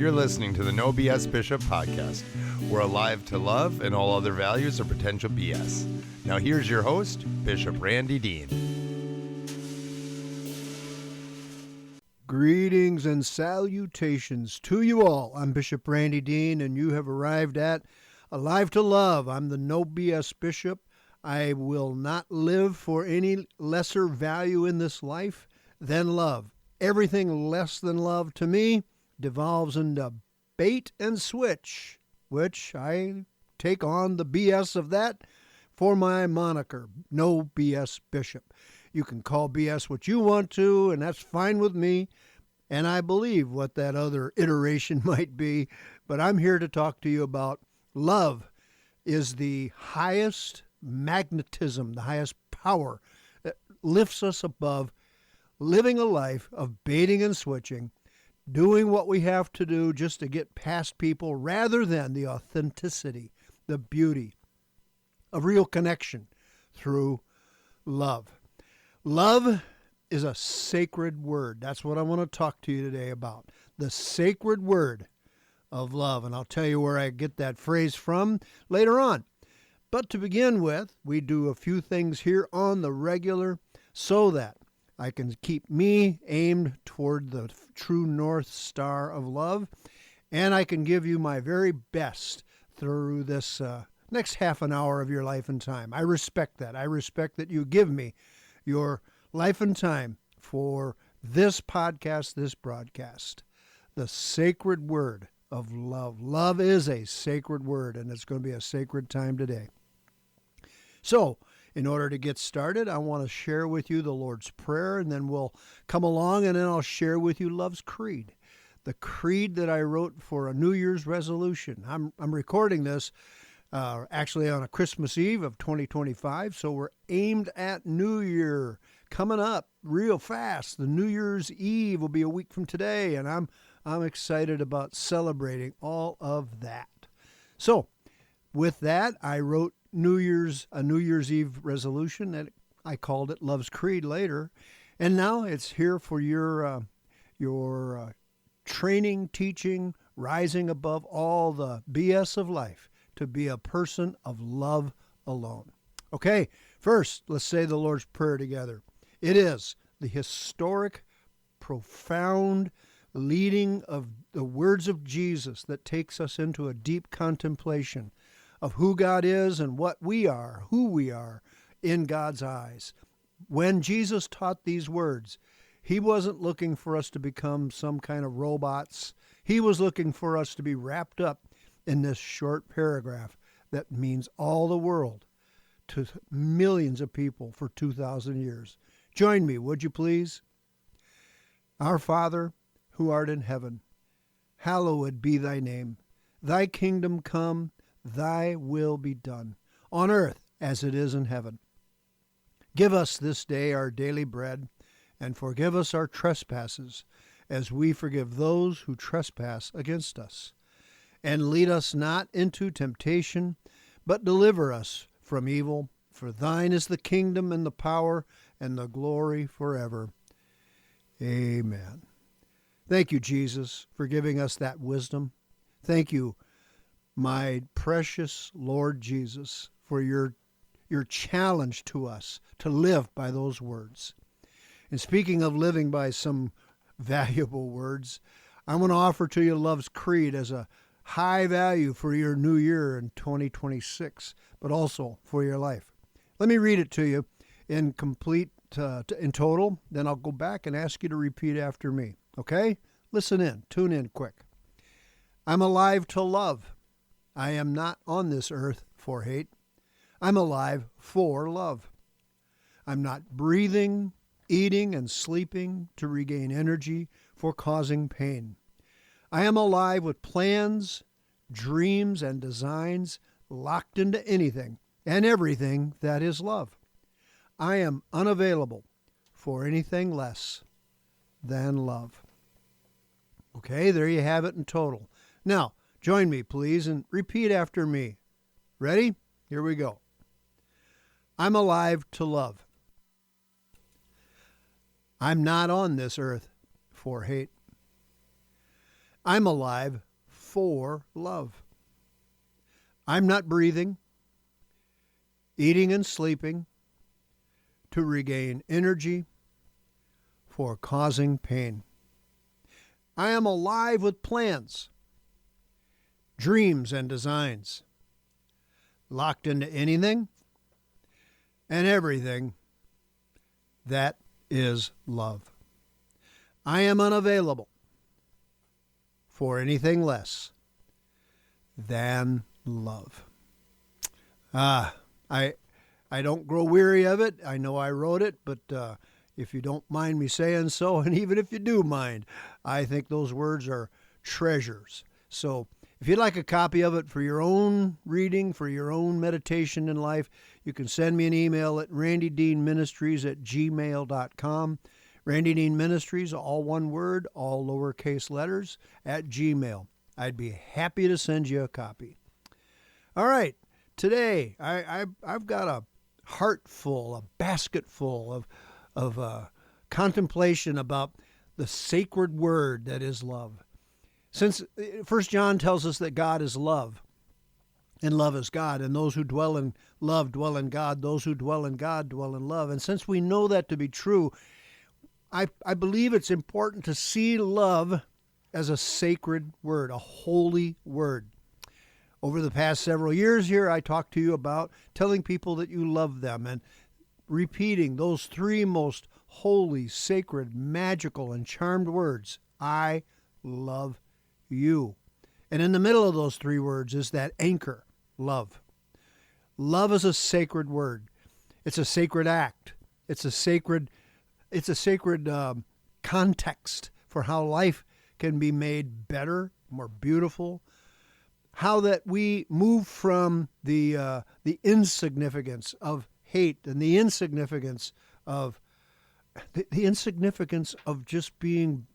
You're listening to the No BS Bishop podcast. We're alive to love, and all other values are potential BS. Now here's your host, Bishop Randy Dean. Greetings and salutations to you all. I'm Bishop Randy Dean, and you have arrived at Alive to Love. I'm the No BS Bishop. I will not live for any lesser value in this life than love. Everything less than love to me devolves into bait and switch, which I take on the BS of that for my moniker, No BS Bishop. You can call BS what you want to, and that's fine with me. And I believe what that other iteration might be, but I'm here to talk to you about love is the highest magnetism, the highest power that lifts us above living a life of baiting and switching, doing what we have to do just to get past people rather than the authenticity, the beauty of real connection through love. Love is a sacred word. That's what I want to talk to you today about. The sacred word of love. And I'll tell you where I get that phrase from later on. But to begin with, we do a few things here on the regular so that I can keep me aimed toward the true North Star of love, and I can give you my very best through this next half an hour of your life and time. I respect that. I respect that you give me your life and time for this podcast, this broadcast. The sacred word of love. Love is a sacred word, and it's going to be a sacred time today. So, in order to get started, I want to share with you the Lord's Prayer, and then we'll come along, and then I'll share with you Love's Creed, the creed that I wrote for a New Year's resolution. I'm recording this actually on a Christmas Eve of 2025, so we're aimed at New Year coming up real fast. The New Year's Eve will be a week from today, and I'm excited about celebrating all of that. So, with that, I wrote a New Year's Eve resolution that I called it Love's Creed later, and now it's here for your training, teaching, rising above all the BS of life to be a person of love alone. Okay, first, let's say the Lord's Prayer together. It is the historic, profound leading of the words of Jesus that takes us into a deep contemplation of who God is and what we are, who we are in God's eyes. When Jesus taught these words, he wasn't looking for us to become some kind of robots. He was looking for us to be wrapped up in this short paragraph that means all the world to millions of people for 2,000 years. Join me, would you please? Our Father, who art in heaven, hallowed be thy name. Thy kingdom come, thy will be done, on earth as it is in heaven. Give us this day our daily bread, and forgive us our trespasses, as we forgive those who trespass against us. And lead us not into temptation, but deliver us from evil. For thine is the kingdom and the power and the glory forever. Amen. Thank you, Jesus, for giving us that wisdom. Thank you, my precious Lord Jesus, for your challenge to us to live by those words. And speaking of living by some valuable words, I want to offer to you Love's Creed as a high value for your new year in 2026, but also for your life. Let me read it to you in total, then I'll go back and ask you to repeat after me. Okay? Listen in. Tune in quick. I'm alive to love. I am not on this earth for hate. I'm alive for love. I'm not breathing, eating, and sleeping to regain energy for causing pain. I am alive with plans, dreams, and designs locked into anything and everything that is love. I am unavailable for anything less than love. Okay, there you have it in total. Now, join me, please, and repeat after me. Ready? Here we go. I'm alive to love. I'm not on this earth for hate. I'm alive for love. I'm not breathing, eating and sleeping to regain energy for causing pain. I am alive with plans, dreams, and designs, locked into anything and everything that is love. I am unavailable for anything less than love. I don't grow weary of it. I know I wrote it, but if you don't mind me saying so, and even if you do mind, I think those words are treasures. So if you'd like a copy of it for your own reading, for your own meditation in life, you can send me an email at randydeanministries@gmail.com. Randy Dean Ministries, all one word, all lowercase letters, @gmail. I'd be happy to send you a copy. All right, today I've got a heart full, a basket full of contemplation about the sacred word that is love. Since 1 John tells us that God is love, and love is God, and those who dwell in love dwell in God, those who dwell in God dwell in love. And since we know that to be true, I believe it's important to see love as a sacred word, a holy word. Over the past several years here, I talked to you about telling people that you love them and repeating those three most holy, sacred, magical, and charmed words. I love you. And in the middle of those three words is that anchor, love. Love is a sacred word. It's a sacred act. It's a sacred context for how life can be made better, more beautiful. How that we move from the insignificance of hate and the insignificance of just being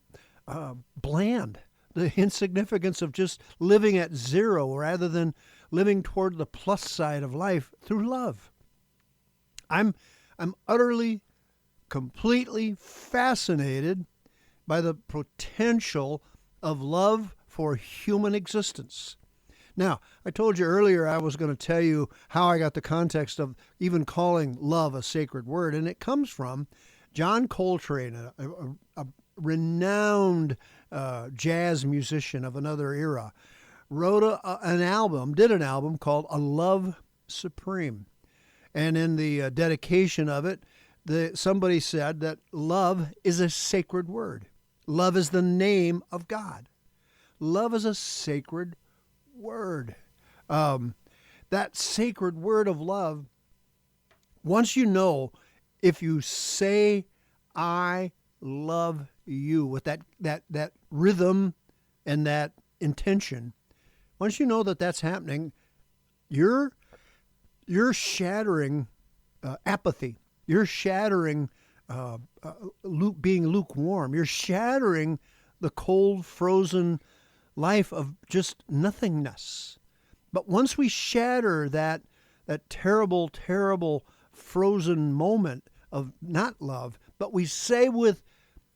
bland, the insignificance of just living at zero rather than living toward the plus side of life through love. I'm utterly, completely fascinated by the potential of love for human existence. Now, I told you earlier I was going to tell you how I got the context of even calling love a sacred word, and it comes from John Coltrane, a renowned jazz musician of another era, did an album called A Love Supreme. And in the dedication of it, somebody said that love is a sacred word. Love is the name of God. Love is a sacred word. That sacred word of love, once you know, if you say, I love you, with that rhythm and that intention, once you know that that's happening, you're shattering apathy. You're shattering being lukewarm. You're shattering the cold, frozen life of just nothingness. But once we shatter that terrible, terrible frozen moment of not love, but we say with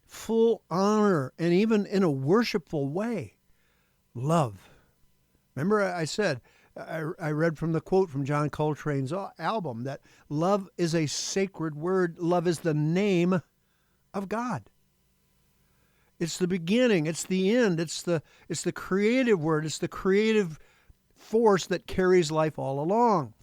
full honor and even in a worshipful way, love. Remember I said, I read from the quote from John Coltrane's album that love is a sacred word. Love is the name of God. It's the beginning. It's the end. It's the creative word. It's the creative force that carries life all along.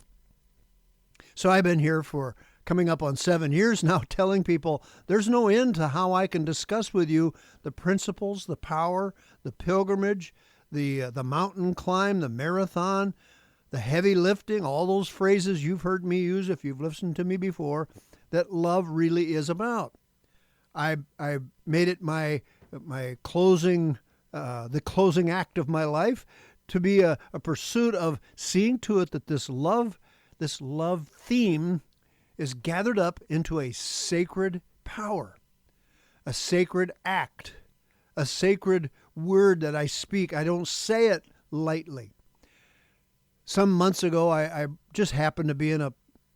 So I've been here for coming up on 7 years now telling people there's no end to how I can discuss with you the principles, the power, the pilgrimage, the mountain climb, the marathon, the heavy lifting, all those phrases you've heard me use if you've listened to me before, that love really is about. I made it my closing, the closing act of my life to be a pursuit of seeing to it that this love theme is gathered up into a sacred power, a sacred act, a sacred word that I speak. I don't say it lightly. Some months ago, I just happened to be in a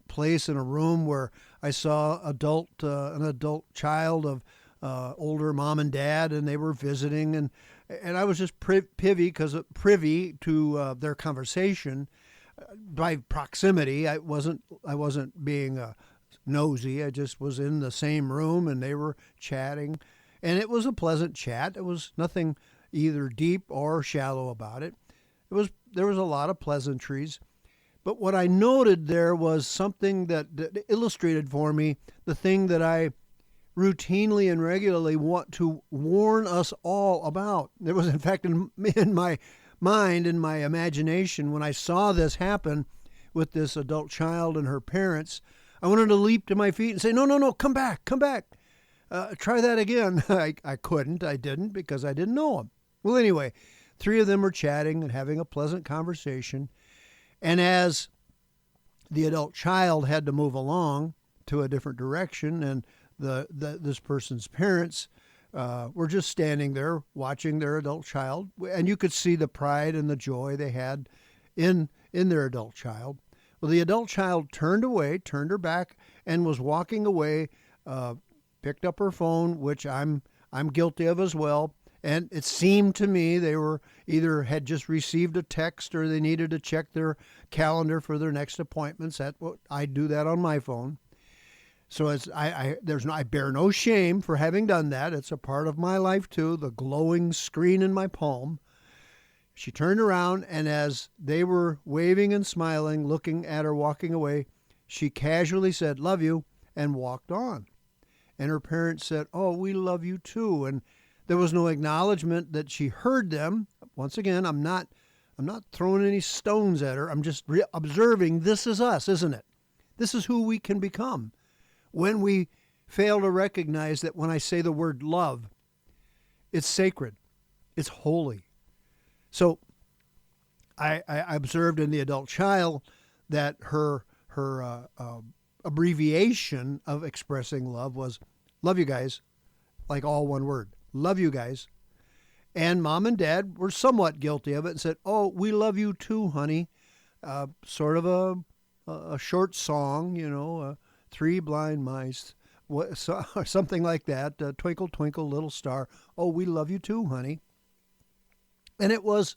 place in a room where I saw an adult child of older mom and dad, and they were visiting, and I was just privy to their conversation by proximity. I wasn't being nosy. I just was in the same room, and they were chatting, and it was a pleasant chat. It was nothing either deep or shallow about it. There was a lot of pleasantries. But what I noted there was something that illustrated for me the thing that I routinely and regularly want to warn us all about. There was, in fact, in my mind, in my imagination, when I saw this happen with this adult child and her parents, I wanted to leap to my feet and say, no, come back. Try that again. I couldn't. I didn't, because I didn't know them. Well, anyway, 3 of them were chatting and having a pleasant conversation. And as the adult child had to move along to a different direction, and this person's parents were just standing there watching their adult child, and you could see the pride and the joy they had in their adult child. Well, the adult child turned her back, and was walking away, picked up her phone, which I'm guilty of as well. And it seemed to me they were either had just received a text, or they needed to check their calendar for their next appointments. I do that on my phone. So I bear no shame for having done that. It's a part of my life too, the glowing screen in my palm. She turned around, and as they were waving and smiling, looking at her walking away, she casually said, "Love you," and walked on. And her parents said, "Oh, we love you too." And there was no acknowledgement that she heard them. Once again, I'm not throwing any stones at her. I'm just observing this is us, isn't it? This is who we can become when we fail to recognize that when I say the word love, it's sacred, it's holy. So I observed in the adult child that her abbreviation of expressing love was "love you guys," like all one word. Love you guys. And mom and dad were somewhat guilty of it and said, "Oh, we love you too, honey." Sort of a short song, 3 blind mice, or something like that. Twinkle, twinkle, little star. "Oh, we love you too, honey." And it was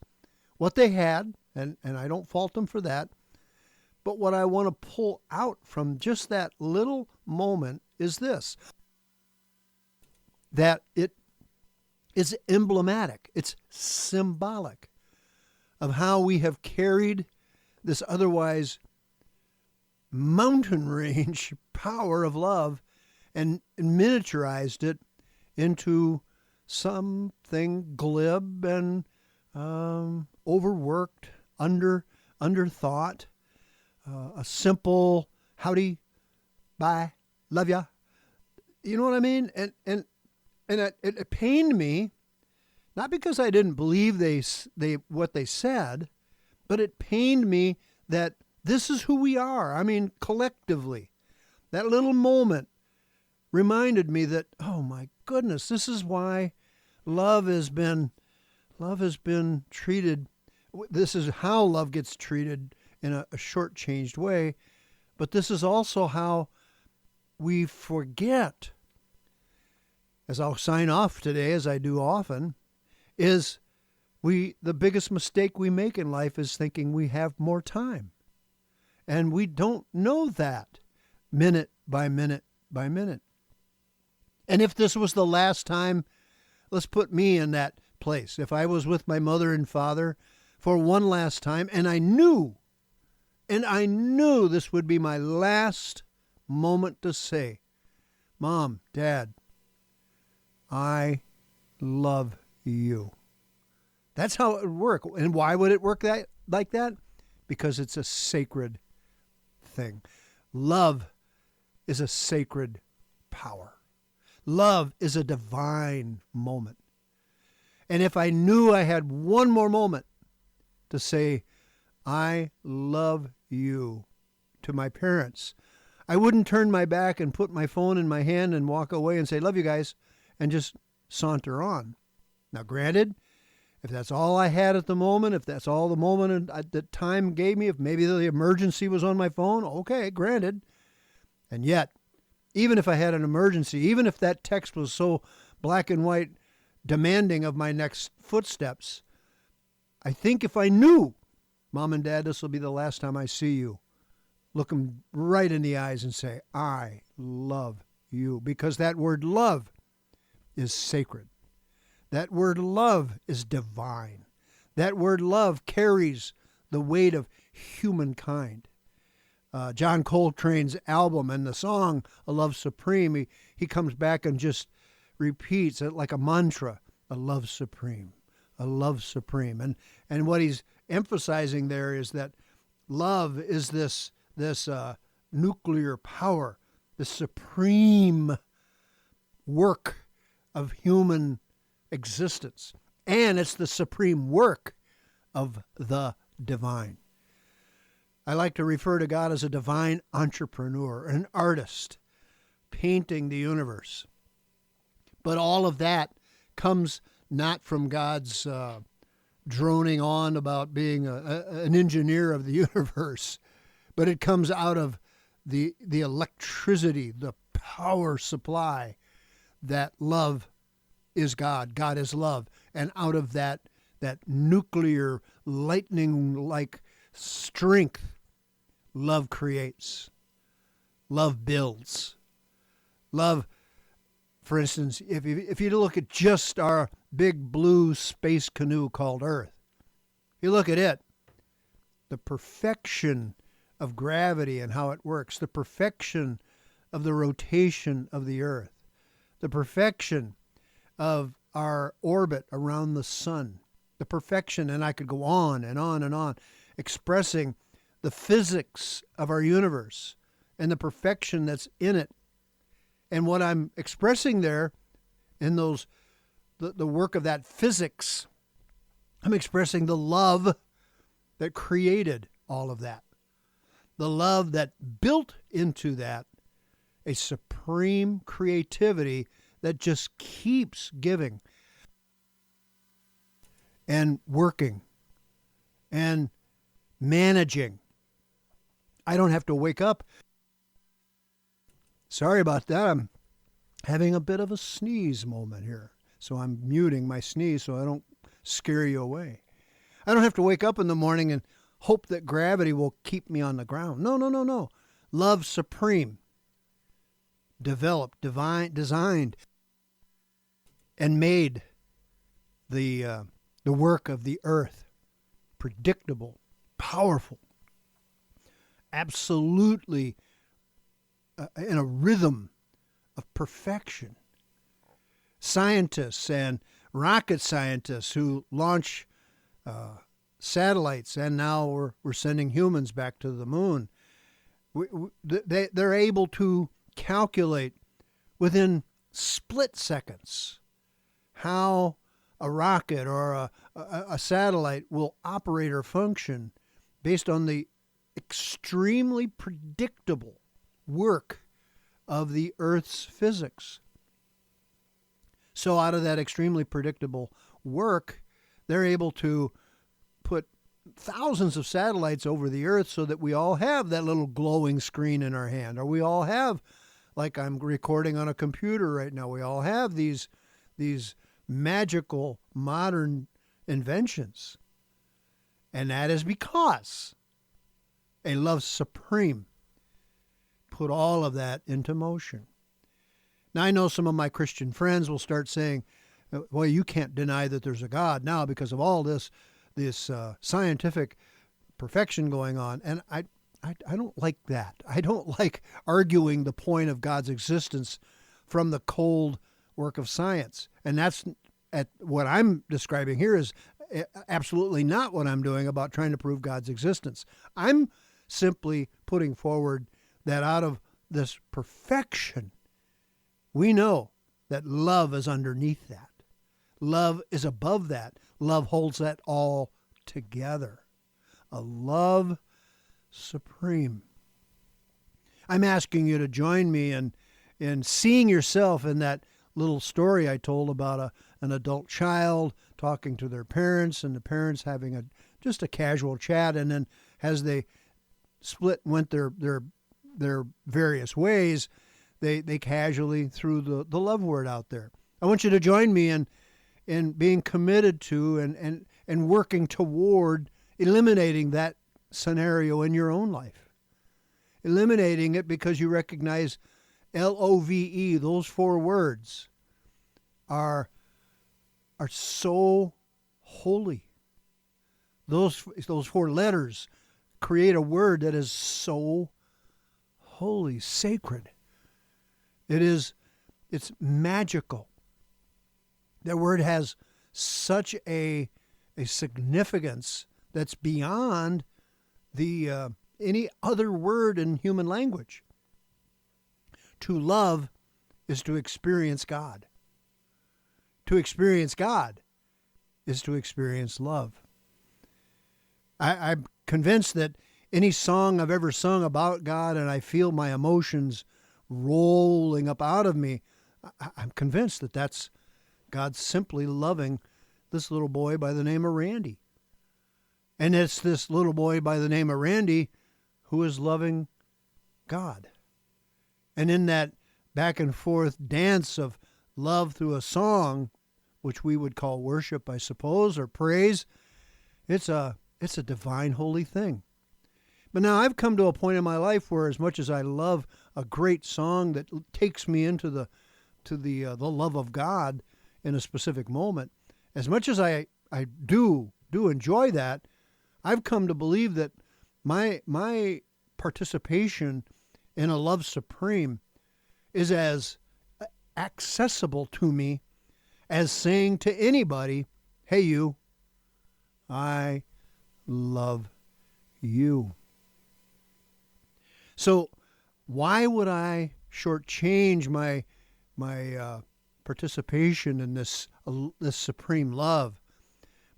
what they had, and I don't fault them for that. But what I want to pull out from just that little moment is this, that it is emblematic, it's symbolic of how we have carried this otherwise mountain range power of love and miniaturized it into something glib and overworked, underthought, a simple howdy, bye, love ya. You know what I mean? And it pained me, not because I didn't believe what they said, but it pained me that this is who we are. I mean, collectively. That little moment reminded me that, oh my goodness, this is why love has been treated. This is how love gets treated in a shortchanged way, but this is also how we forget. As I'll sign off today, as I do often, is the biggest mistake we make in life is thinking we have more time. And we don't know that minute by minute by minute. And if this was the last time, let's put me in that place. If I was with my mother and father for one last time, and I knew this would be my last moment to say, "Mom, Dad, I love you." That's how it would work. And why would it work like that? Because it's a sacred thing. Love is a sacred power. Love is a divine moment. And if I knew I had one more moment to say, "I love you," to my parents, I wouldn't turn my back and put my phone in my hand and walk away and say, "Love you guys," and just saunter on. Now, granted, if that's all I had at the moment, if that's all the moment that time gave me, if maybe the emergency was on my phone, okay, granted. And yet, even if I had an emergency, even if that text was so black and white demanding of my next footsteps, I think if I knew, Mom and Dad, this will be the last time I see you, look them right in the eyes and say, I love you. Because that word love is sacred. That word love is divine. That word love carries the weight of humankind. John Coltrane's album and the song A Love Supreme, he comes back and just repeats it like a mantra, a love supreme, a love supreme. And what he's emphasizing there is that love is this nuclear power, the supreme work of human existence. And it's the supreme work of the divine. I like to refer to God as a divine entrepreneur, an artist painting the universe. But all of that comes not from God's droning on about being an engineer of the universe, but it comes out of the electricity, the power supply that love is God. God is love. And out of that nuclear, lightning-like strength, love creates. Love builds. Love, for instance, if you look at just our big blue space canoe called Earth, you look at it, the perfection of gravity and how it works, the perfection of the rotation of the Earth, the perfection of our orbit around the sun, the perfection, and I could go on and on and on, expressing the physics of our universe and the perfection that's in it. And what I'm expressing there in those, the work of that physics, I'm expressing the love that created all of that. The love that built into that a supreme creativity that just keeps giving and working and managing. I don't have to wake up. Sorry about that. I'm having a bit of a sneeze moment here. So I'm muting my sneeze so I don't scare you away. I don't have to wake up in the morning and hope that gravity will keep me on the ground. No. Love supreme, developed, designed, and made the work of the earth predictable, powerful, absolutely in a rhythm of perfection. Scientists and rocket scientists who launch satellites, and now we're sending humans back to the moon. They're able to calculate within split seconds how a rocket or a satellite will operate or function based on the extremely predictable work of the Earth's physics. So out of that extremely predictable work, they're able to put thousands of satellites over the Earth so that we all have that little glowing screen in our hand, or we all have, like I'm recording on a computer right now, we all have these magical modern inventions. And that is because a love supreme put all of that into motion. Now, I know some of my Christian friends will start saying, well, you can't deny that there's a God now because of all this scientific perfection going on. And I don't like that. I don't like arguing the point of God's existence from the cold work of science. And that's what I'm describing here is absolutely not what I'm doing about trying to prove God's existence. I'm simply putting forward that out of this perfection, we know that love is underneath that. Love is above that. Love holds that all together. A love supreme. I'm asking you to join me in seeing yourself in that little story I told about an adult child talking to their parents and the parents having just a casual chat, and then as they went their various ways, they casually threw the love word out there. I want you to join me in being committed to and working toward eliminating that scenario in your own life. Eliminating it because you recognize LOVE, those 4 words, are so holy. Those 4 letters create a word that is so holy, sacred. It's magical. That word has such a significance that's beyond the any other word in human language. To love is to experience God. To experience God is to experience love. I'm convinced that any song I've ever sung about God and I feel my emotions rolling up out of me, I'm convinced that that's God simply loving this little boy by the name of Randy. And it's this little boy by the name of Randy who is loving God. And in that back and forth dance of love through a song, which we would call worship, I suppose, or praise, it's a divine, holy thing. But now I've come to a point in my life where, as much as I love a great song that takes me into the love of God in a specific moment, as much as I do enjoy that, I've come to believe that my participation in a love supreme is as accessible to me as saying to anybody, "Hey, you, I love you." So why would I shortchange my participation in this supreme love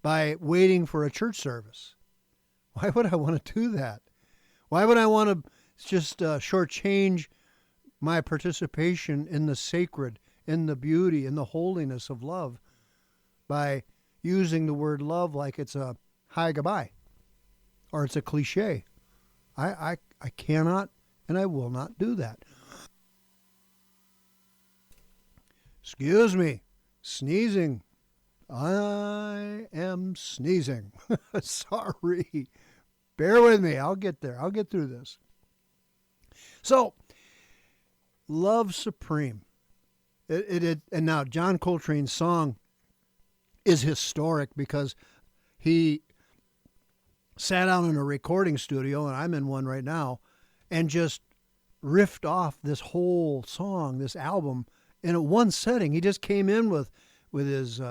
by waiting for a church service? Why would I want to do that? Why would I want to just shortchange my participation in the sacred, in the beauty, in the holiness of love by using the word love like it's a hi, goodbye, or it's a cliché? I cannot and I will not do that. Excuse me, sneezing. I am sneezing. Sorry. Bear with me. I'll get there. I'll get through this. So, love supreme. And now John Coltrane's song is historic because he sat down in a recording studio, and I'm in one right now, and just riffed off this whole song, this album, in a one setting. He just came in with his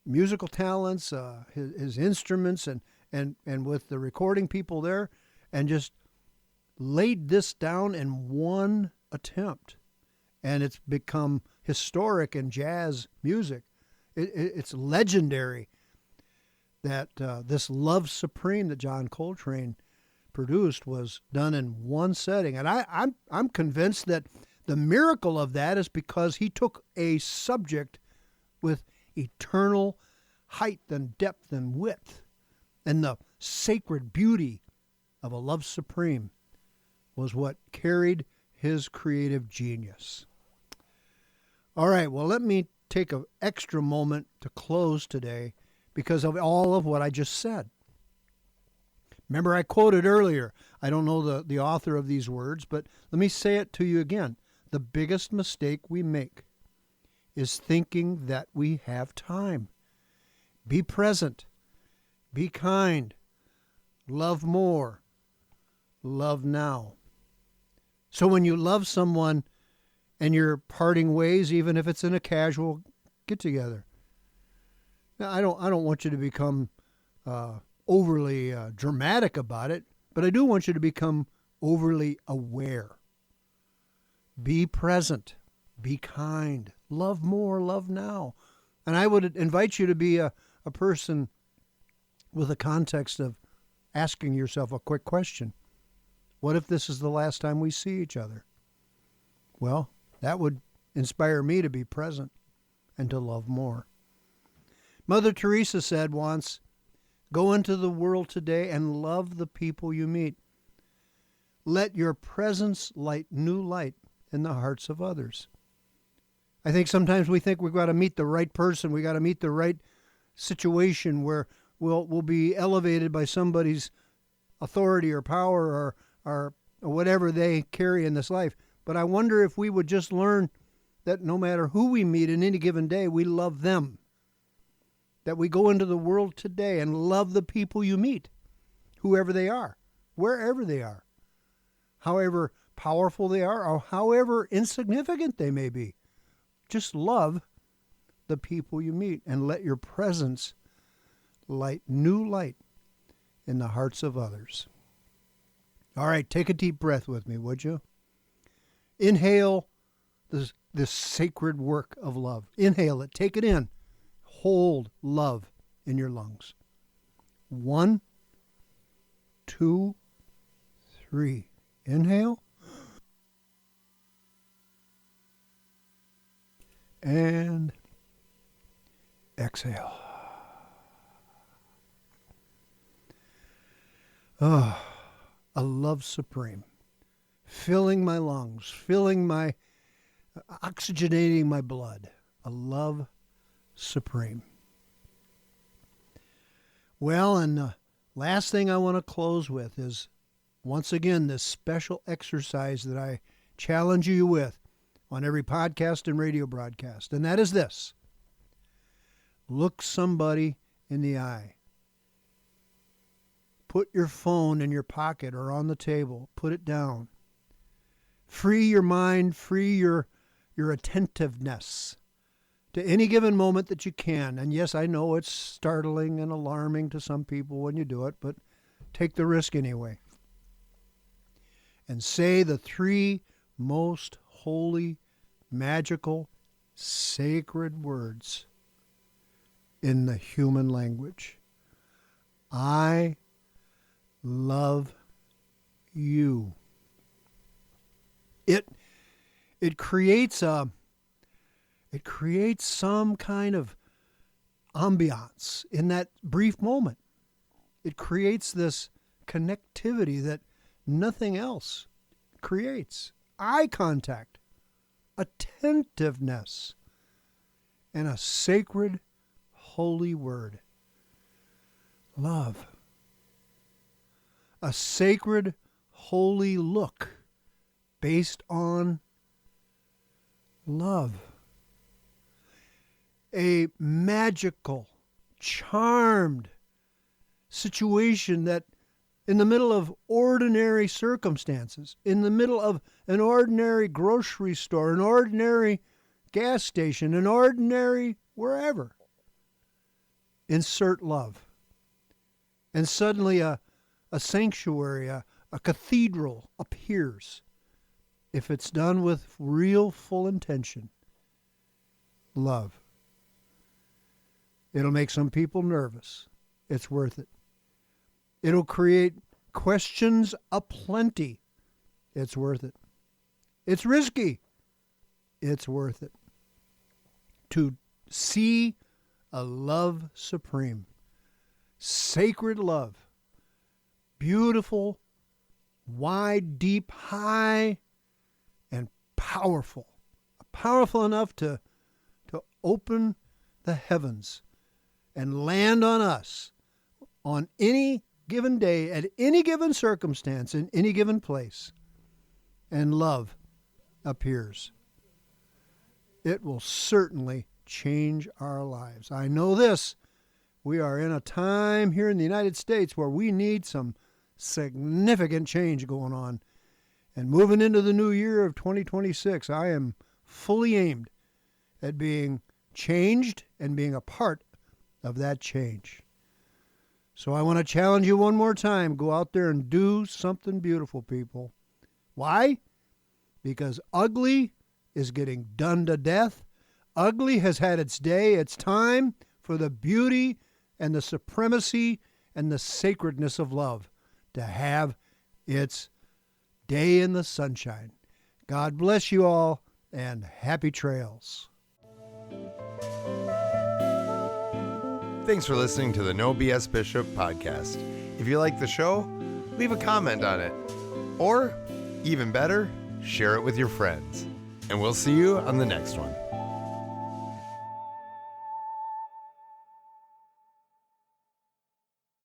musical talents, his instruments, and with the recording people there, and just laid this down in one attempt. And it's become historic in jazz music. It's legendary that this Love Supreme that John Coltrane produced was done in one setting. And I'm convinced that the miracle of that is because he took a subject with eternal height and depth and width, and the sacred beauty of a Love Supreme was what carried his creative genius. All right, well, let me take an extra moment to close today because of all of what I just said. Remember, I quoted earlier, I don't know the author of these words, but let me say it to you again. The biggest mistake we make is thinking that we have time. Be present. Be kind. Love more. Love now. So when you love someone and you're parting ways, even if it's in a casual get-together, now, I don't want you to become overly dramatic about it, but I do want you to become overly aware. Be present. Be kind. Love more. Love now. And I would invite you to be a person with a context of asking yourself a quick question. What if this is the last time we see each other? Well, that would inspire me to be present and to love more. Mother Teresa said once, "Go into the world today and love the people you meet. Let your presence light new light in the hearts of others. I think sometimes we think we've got to meet the right person. We got to meet the right situation where we'll be elevated by somebody's authority or power or whatever they carry in this life. But I wonder if we would just learn that no matter who we meet in any given day, we love them. That we go into the world today and love the people you meet, whoever they are, wherever they are, however powerful they are, or however insignificant they may be. Just love the people you meet and let your presence light new light in the hearts of others. All right, take a deep breath with me, would you? Inhale this sacred work of love. Inhale it. Take it in. Hold love in your lungs. 1, 2, 3. Inhale. And exhale. Oh, a love supreme. Filling my lungs, oxygenating my blood. A love supreme. Well, and the last thing I want to close with is, once again, this special exercise that I challenge you with on every podcast and radio broadcast, and that is this. Look somebody in the eye. Put your phone in your pocket or on the table. Put it down. Free your mind, free your attentiveness to any given moment that you can. And yes, I know it's startling and alarming to some people when you do it, but take the risk anyway. And say the 3 most holy, magical, sacred words in the human language. I love you. It creates some kind of ambiance in that brief moment. It creates this connectivity that nothing else creates. Eye contact, attentiveness, and a sacred, holy word. Love. A sacred, holy look based on love. A magical, charmed situation that in the middle of ordinary circumstances, in the middle of an ordinary grocery store, an ordinary gas station, an ordinary wherever, insert love. And suddenly a sanctuary, a cathedral appears. If it's done with real full intention, love. It'll make some people nervous. It's worth it. It'll create questions aplenty. It's worth it. It's risky. It's worth it. To see a love supreme, sacred love, beautiful, wide, deep, high, and powerful. Powerful enough to open the heavens and land on us on any given day, at any given circumstance, in any given place. And love appears. It will certainly change our lives. I know this. We are in a time here in the United States where we need some significant change going on. And moving into the new year of 2026, I am fully aimed at being changed and being a part of that change. So I want to challenge you one more time. Go out there and do something beautiful, people. Why? Because ugly is getting done to death. Ugly has had its day. It's time for the beauty and the supremacy and the sacredness of love to have its day in the sunshine. God bless you all, and happy trails. Thanks for listening to the No BS Bishop podcast. If you like the show, leave a comment on it. Or, even better, share it with your friends. And we'll see you on the next one.